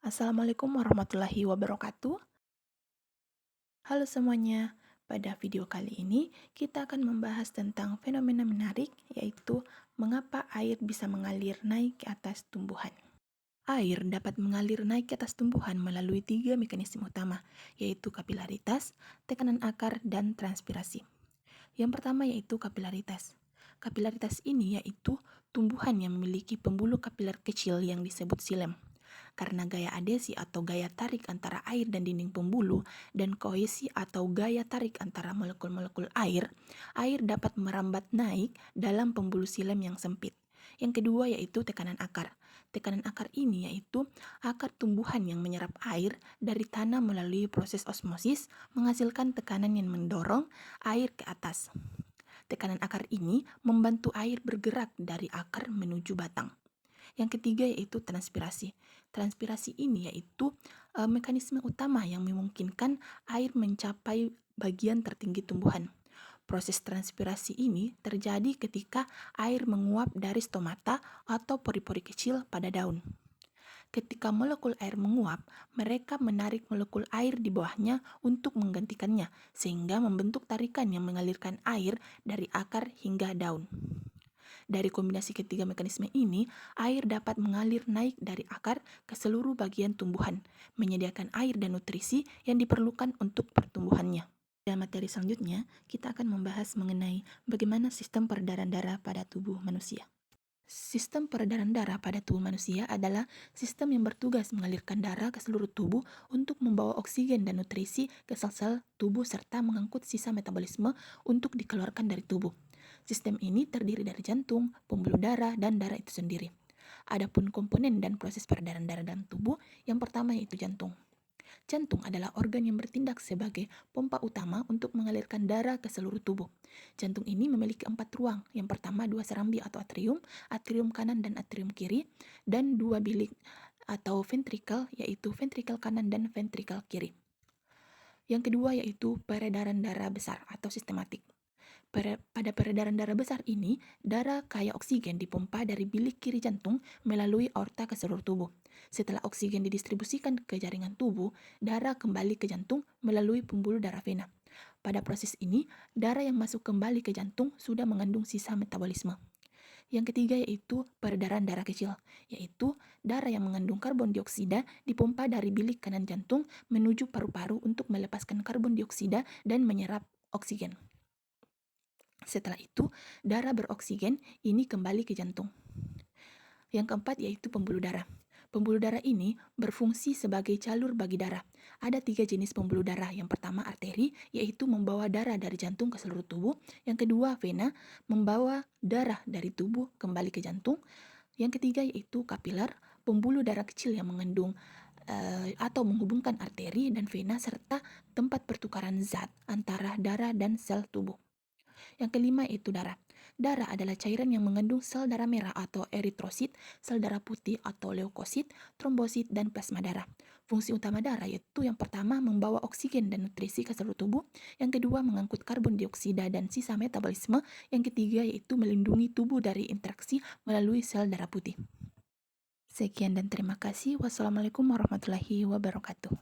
Assalamualaikum warahmatullahi wabarakatuh. Halo semuanya, pada video kali ini kita akan membahas tentang fenomena menarik, yaitu mengapa air bisa mengalir naik ke atas tumbuhan. Air dapat mengalir naik ke atas tumbuhan melalui 3 mekanisme utama, yaitu kapilaritas, tekanan akar, dan transpirasi. Yang pertama yaitu kapilaritas. Kapilaritas ini yaitu tumbuhan yang memiliki pembuluh kapiler kecil yang disebut xilem. Karena gaya adesi atau gaya tarik antara air dan dinding pembuluh dan kohesi atau gaya tarik antara molekul-molekul air, air dapat merambat naik dalam pembuluh xilem yang sempit. Yang kedua yaitu tekanan akar. Tekanan akar ini yaitu akar tumbuhan yang menyerap air dari tanah melalui proses osmosis menghasilkan tekanan yang mendorong air ke atas. Tekanan akar ini membantu air bergerak dari akar menuju batang. Yang ketiga yaitu transpirasi. Transpirasi ini yaitu mekanisme utama yang memungkinkan air mencapai bagian tertinggi tumbuhan. Proses transpirasi ini terjadi ketika air menguap dari stomata atau pori-pori kecil pada daun. Ketika molekul air menguap, mereka menarik molekul air di bawahnya untuk menggantikannya, sehingga membentuk tarikan yang mengalirkan air dari akar hingga daun. Dari kombinasi ketiga mekanisme ini, air dapat mengalir naik dari akar ke seluruh bagian tumbuhan, menyediakan air dan nutrisi yang diperlukan untuk pertumbuhannya. Pada materi selanjutnya, kita akan membahas mengenai bagaimana sistem peredaran darah pada tubuh manusia. Sistem peredaran darah pada tubuh manusia adalah sistem yang bertugas mengalirkan darah ke seluruh tubuh untuk membawa oksigen dan nutrisi ke sel-sel tubuh serta mengangkut sisa metabolisme untuk dikeluarkan dari tubuh. Sistem ini terdiri dari jantung, pembuluh darah, dan darah itu sendiri. Adapun komponen dan proses peredaran darah dalam tubuh, yang pertama yaitu jantung. Jantung adalah organ yang bertindak sebagai pompa utama untuk mengalirkan darah ke seluruh tubuh. Jantung ini memiliki 4 ruang. Yang pertama 2 serambi atau atrium kanan dan atrium kiri, dan 2 bilik atau ventrikel, yaitu ventrikel kanan dan ventrikel kiri. Yang kedua yaitu peredaran darah besar atau sistematik. Pada peredaran darah besar ini, darah kaya oksigen dipompa dari bilik kiri jantung melalui aorta ke seluruh tubuh. Setelah oksigen didistribusikan ke jaringan tubuh, darah kembali ke jantung melalui pembuluh darah vena. Pada proses ini, darah yang masuk kembali ke jantung sudah mengandung sisa metabolisme. Yang ketiga yaitu peredaran darah kecil, yaitu darah yang mengandung karbon dioksida dipompa dari bilik kanan jantung menuju paru-paru untuk melepaskan karbon dioksida dan menyerap oksigen. Setelah itu, darah beroksigen ini kembali ke jantung. Yang keempat yaitu pembuluh darah. Pembuluh darah ini berfungsi sebagai jalur bagi darah. Ada 3 jenis pembuluh darah. Yang pertama arteri, yaitu membawa darah dari jantung ke seluruh tubuh. Yang kedua vena, membawa darah dari tubuh kembali ke jantung. Yang ketiga yaitu kapiler, pembuluh darah kecil yang mengandung atau menghubungkan arteri dan vena serta tempat pertukaran zat antara darah dan sel tubuh. Yang kelima yaitu darah. Darah adalah cairan yang mengandung sel darah merah atau eritrosit, sel darah putih atau leukosit, trombosit, dan plasma darah. Fungsi utama darah yaitu yang pertama membawa oksigen dan nutrisi ke seluruh tubuh, yang kedua mengangkut karbon dioksida dan sisa metabolisme, yang ketiga yaitu melindungi tubuh dari interaksi melalui sel darah putih. Sekian dan terima kasih. Wassalamualaikum warahmatullahi wabarakatuh.